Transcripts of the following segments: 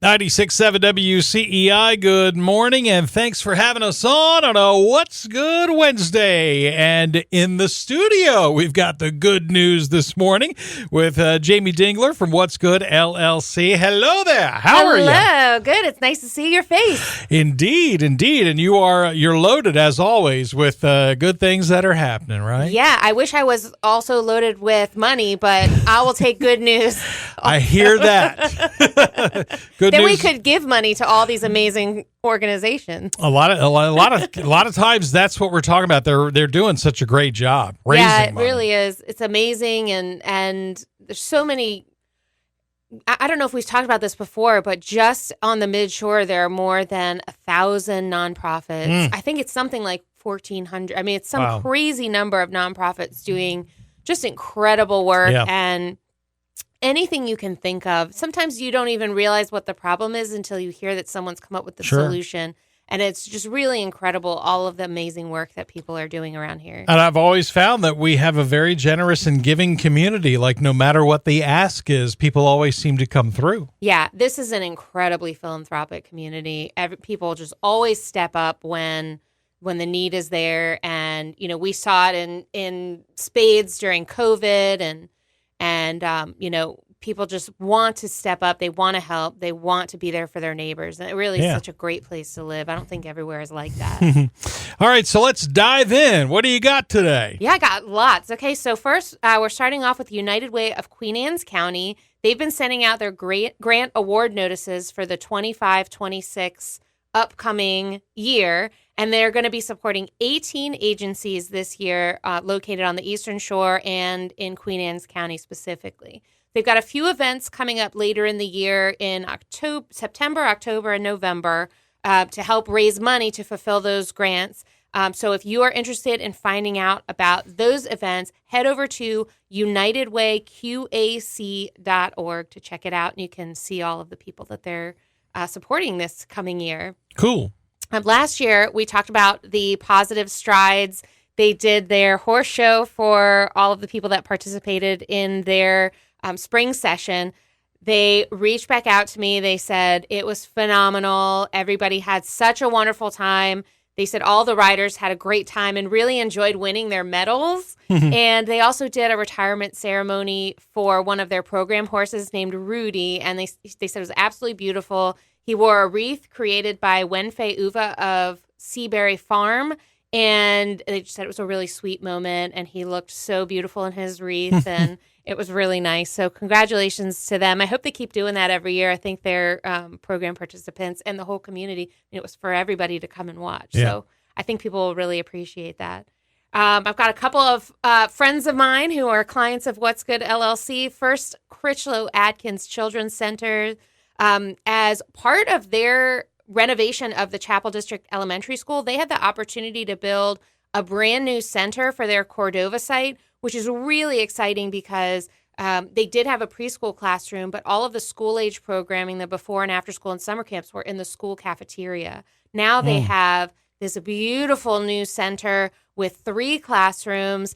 96.7 WCEI, good morning, and thanks for having us on a What's Good Wednesday. And in the studio, we've got the good news this morning with Jamie Dingler from What's Good LLC. Hello there. How are you? Hello. Good. It's nice to see your face. Indeed. And you're loaded, as always, with good things that are happening, right? Yeah. I wish I was also loaded with money, but I will take good news. I hear that. Good then news. we could give money to all these amazing organizations. A lot of times that's what we're talking about. They're doing such a great job raising Yeah, it money. really is. It's amazing, and there's so many. I don't know if we've talked about this before, but just on the Mid-Shore, there are more than 1,000 nonprofits. I think it's something like 1,400. I mean, it's some crazy number of nonprofits doing just incredible work and anything you can think of. Sometimes you don't even realize what the problem is until you hear that someone's come up with the solution. And it's just really incredible, all of the amazing work that people are doing around here. And I've always found that we have a very generous and giving community. Like, no matter what the ask is, people always seem to come through. Yeah, this is an incredibly philanthropic community. People just always step up when the need is there. And, you know, we saw it in spades during COVID and you know, people just want to step up. They want to help. They want to be there for their neighbors. And it really is such a great place to live. I don't think everywhere is like that. All right, so let's dive in. What do you got today? Yeah, I got lots. Okay, so first, we're starting off with United Way of Queen Anne's County. They've been sending out their grant award notices for the 25-26 upcoming year, and they're going to be supporting 18 agencies this year located on the Eastern Shore and in Queen Anne's County specifically. They've got a few events coming up later in the year in September, October, and November to help raise money to fulfill those grants. So if you are interested in finding out about those events, head over to unitedwayqac.org to check it out, and you can see all of the people that they're supporting this coming year. Cool. Last year, we talked about the Positive Strides. They did their horse show for all of the people that participated in their spring session. They reached back out to me. They said it was phenomenal. Everybody had such a wonderful time. They said all the riders had a great time and really enjoyed winning their medals. And they also did a retirement ceremony for one of their program horses named Rudy. And they said it was absolutely beautiful. He wore a wreath created by Wenfei Uva of Seaberry Farm. And they just said it was a really sweet moment. And he looked so beautiful in his wreath. And it was really nice. So congratulations to them. I hope they keep doing that every year. I think their program participants and the whole community, it was for everybody to come and watch. Yeah. So I think people will really appreciate that. I've got a couple of friends of mine who are clients of What's Good LLC. First, Critchlow Atkins Children's Center. As part of their renovation of the Chapel District Elementary School, they had the opportunity to build a brand new center for their Cordova site, which is really exciting because they did have a preschool classroom, but all of the school-age programming, the before and after school and summer camps, were in the school cafeteria. Now they have this beautiful new center with 3 classrooms.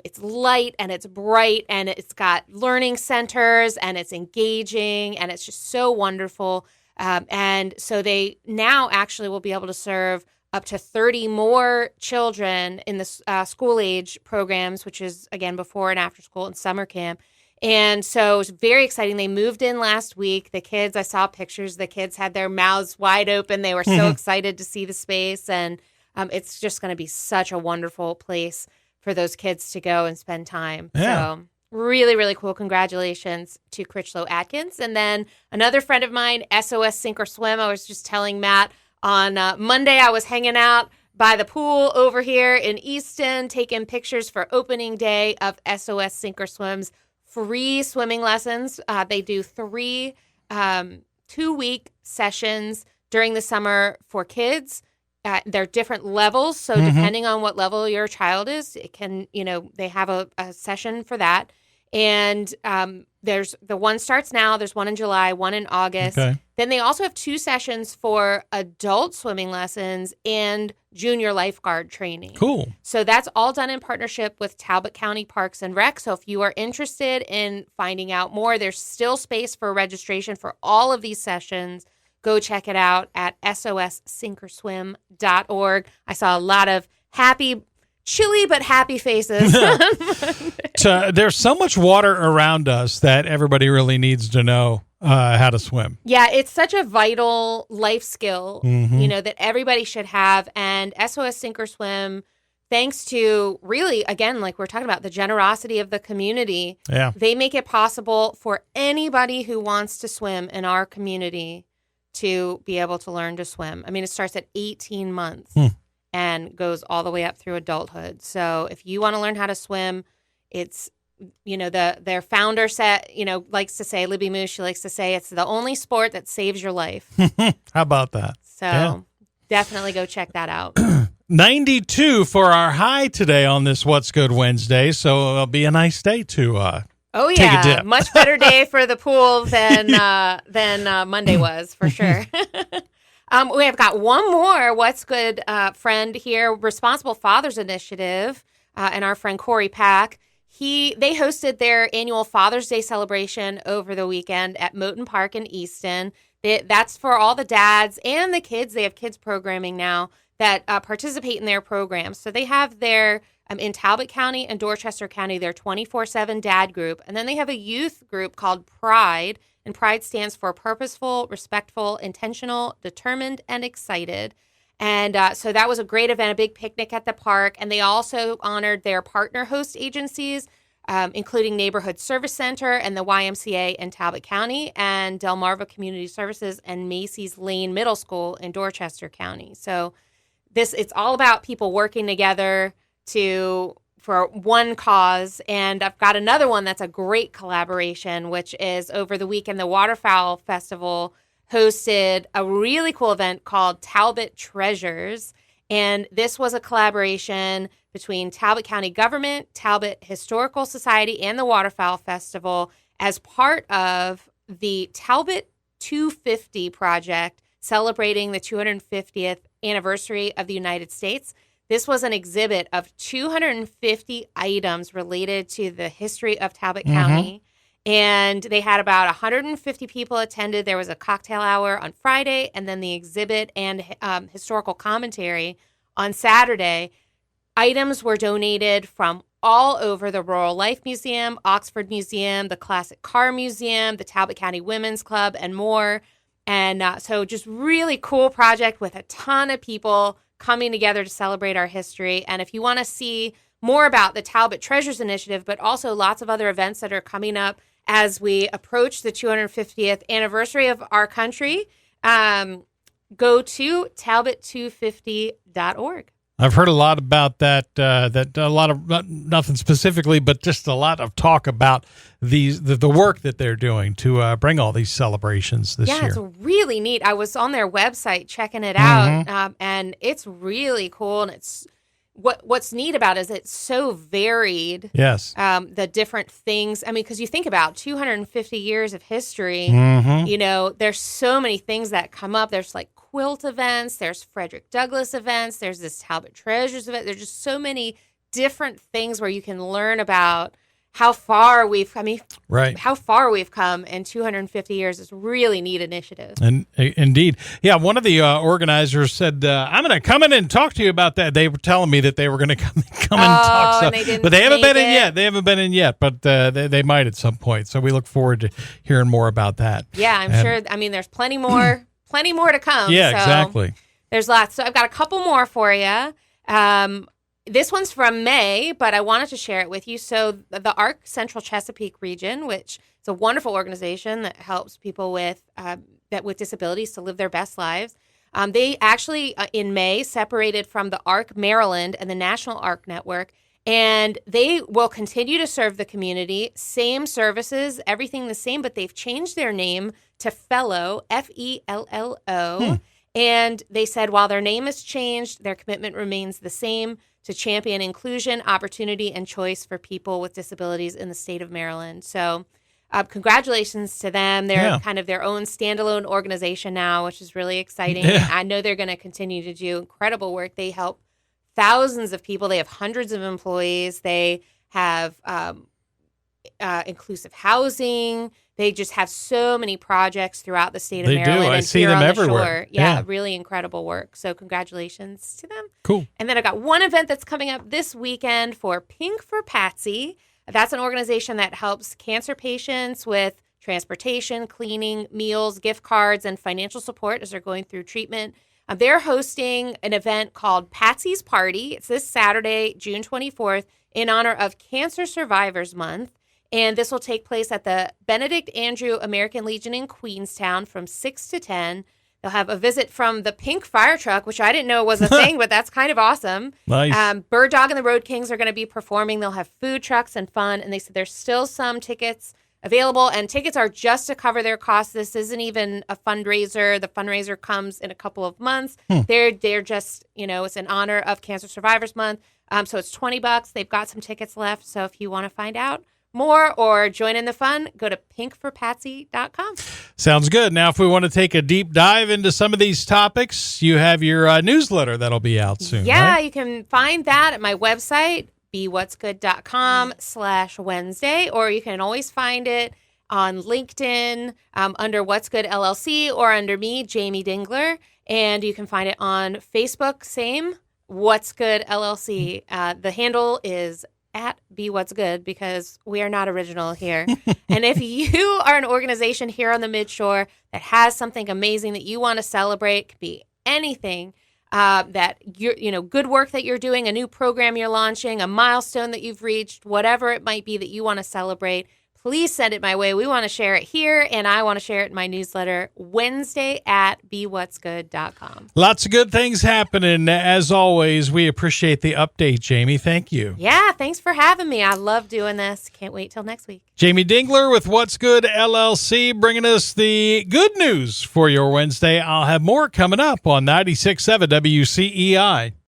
It's light and it's bright and it's got learning centers and it's engaging and it's just so wonderful. And so they now actually will be able to serve up to 30 more children in the school age programs, which is, again, before and after school and summer camp. And so it's very exciting. They moved in last week. The kids, I saw pictures, the kids had their mouths wide open. They were so excited to see the space. And it's just going to be such a wonderful place for those kids to go and spend time. Yeah. So really, really cool. Congratulations to Critchlow Atkins. And then another friend of mine, SOS Sink or Swim. I was just telling Matt on Monday, I was hanging out by the pool over here in Easton, taking pictures for opening day of SOS Sink or Swim's free swimming lessons. They do 3 2-week sessions during the summer for kids. They're different levels. So depending on what level your child is, it can, they have a session for that. And there's the one starts now. There's one in July, one in August. Okay. Then they also have 2 sessions for adult swimming lessons and junior lifeguard training. Cool. So that's all done in partnership with Talbot County Parks and Rec. So if you are interested in finding out more, there's still space for registration for all of these sessions. Go check it out at sossinkerswim.org. I saw a lot of chilly but happy faces. There's so much water around us that everybody really needs to know how to swim. Yeah, it's such a vital life skill, that everybody should have. And SOS Sink or Swim, thanks to really, again, like we're talking about, the generosity of the community, they make it possible for anybody who wants to swim in our community to be able to learn to swim. I mean, it starts at 18 months and goes all the way up through adulthood. So if you want to learn how to swim, it's, their founder likes to say, Libby Moose, she likes to say, it's the only sport that saves your life. How about that? So definitely go check that out. 92 for our high today on this What's Good Wednesday. So it'll be a nice day to take a dip. Much better day for the pool than Monday was, for sure. We have got one more What's Good friend here, Responsible Fathers Initiative, and our friend Corey Pack. They hosted their annual Father's Day celebration over the weekend at Moton Park in Easton. That's for all the dads and the kids. They have kids programming now that participate in their programs. So they have their, in Talbot County and Dorchester County, their 24/7 dad group. And then they have a youth group called Pride. And Pride stands for Purposeful, Respectful, Intentional, Determined, and Excited. And so that was a great event, a big picnic at the park. And they also honored their partner host agencies, including Neighborhood Service Center and the YMCA in Talbot County, and Delmarva Community Services and Macy's Lane Middle School in Dorchester County. So it's all about people working together for one cause. And I've got another one that's a great collaboration, which is over the weekend, the Waterfowl Festival hosted a really cool event called Talbot Treasures. And this was a collaboration between Talbot County government, Talbot Historical Society, and the Waterfowl Festival as part of the Talbot 250 project, celebrating the 250th anniversary of the United States. This was an exhibit of 250 items related to the history of Talbot County. And they had about 150 people attended. There was a cocktail hour on Friday, and then the exhibit and historical commentary on Saturday. Items were donated from all over the Rural Life Museum, Oxford Museum, the Classic Car Museum, the Talbot County Women's Club, and more. And so just really cool project with a ton of people coming together to celebrate our history. And if you want to see more about the Talbot Treasures Initiative, but also lots of other events that are coming up as we approach the 250th anniversary of our country, go to talbot250.org. I've heard a lot about that, a lot of, nothing specifically, but just a lot of talk about the work that they're doing to bring all these celebrations this year. Yeah, it's really neat. I was on their website checking it out, and it's really cool. And it's what's neat about it is it's so varied. Yes. The different things. I mean, because you think about 250 years of history, there's so many things that come up. There's like quilt events, there's Frederick Douglass events, there's this Talbot Treasures event. There's just so many different things where you can learn about how far we've come in 250 years. It's a really neat initiative. And indeed. Yeah, one of the organizers said, I'm going to come in and talk to you about that. They were telling me that they were going to come and talk. And they didn't, but they haven't been in yet. They haven't been in yet, but they might at some point. So we look forward to hearing more about that. Yeah, I'm sure. I mean, there's plenty more to come. Yeah, so exactly. There's lots. So I've got a couple more for you. This one's from May, but I wanted to share it with you. So the ARC Central Chesapeake region, which is a wonderful organization that helps people with disabilities to live their best lives. They actually, in May, separated from the ARC Maryland and the National ARC Network, and they will continue to serve the community. Same services, everything the same, but they've changed their name to Fellow, Fello. And they said while their name has changed, their commitment remains the same to champion inclusion, opportunity, and choice for people with disabilities in the state of Maryland. So congratulations to them. They're kind of their own standalone organization now, which is really exciting. Yeah. I know they're going to continue to do incredible work. They help thousands of people. They have hundreds of employees. They have inclusive housing. They just have so many projects throughout the state of Maryland. They do. I and see here them on the everywhere. shore. Yeah, really incredible work. So congratulations to them. Cool. And then I got one event that's coming up this weekend for Pink for Patsy. That's an organization that helps cancer patients with transportation, cleaning, meals, gift cards, and financial support as they're going through treatment. They're hosting an event called Patsy's Party. It's this Saturday, June 24th, in honor of Cancer Survivors Month. And this will take place at the Benedict Andrew American Legion in Queenstown from 6 to 10. They'll have a visit from the Pink Fire Truck, which I didn't know was a thing, but that's kind of awesome. Nice. Bird Dog and the Road Kings are going to be performing. They'll have food trucks and fun. And they said there's still some tickets available, and tickets are just to cover their costs. This isn't even a fundraiser. The fundraiser comes in a couple of months. They're just, it's in honor of Cancer Survivors Month. So it's $20. They've got some tickets left. So if you want to find out more or join in the fun, go to pinkforpatsy.com. Sounds good. Now, if we want to take a deep dive into some of these topics, you have your newsletter that'll be out soon. Yeah, right? You can find that at my website, bewhatsgood.com/Wednesday, or you can always find it on LinkedIn under What's Good LLC or under me, Jamie Dingler. And you can find it on Facebook, same, What's Good LLC. The handle is at Be What's Good because we are not original here. And if you are an organization here on the Midshore that has something amazing that you want to celebrate, could be anything that good work that you're doing, a new program you're launching, a milestone that you've reached, whatever it might be that you want to celebrate, please send it my way. We want to share it here, and I want to share it in my newsletter Wednesday at bewhatsgood.com. Lots of good things happening. As always, we appreciate the update, Jamie. Thank you. Yeah, thanks for having me. I love doing this. Can't wait till next week. Jamie Dingler with What's Good LLC, bringing us the good news for your Wednesday. I'll have more coming up on 96.7 WCEI.